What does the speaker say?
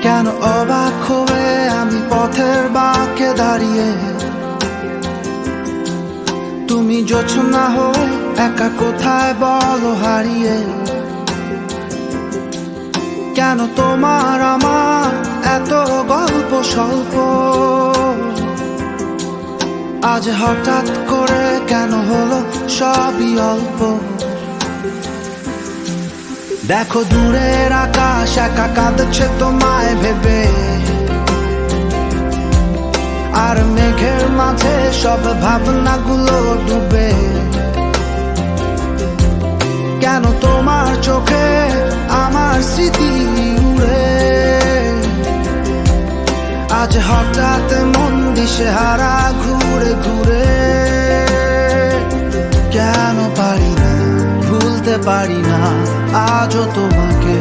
কেন অবাক হয়ে আমি পথের বাঁকে দাঁড়িয়ে, তুমি জোছনা হয়ে একা কোথায় বলো হারিয়ে। কেন তোমার আমার এত গল্প স্বল্প, আজ হঠাৎ করে কেন হলো সবই অল্প। দেখো দূরের আকাশ একা কাঁদছে তোমায় ভেবে, আর মেঘের মাঝে সব ভাবনাগুলো ডুবে। কেন তোমার চোখে আমার স্মৃতি উড়ে, আজ হঠাৎ মন দিশেহারা ঘুরে ঘুরে। কেন পারি না, ভুলতে পারি না আজও তোমাকে।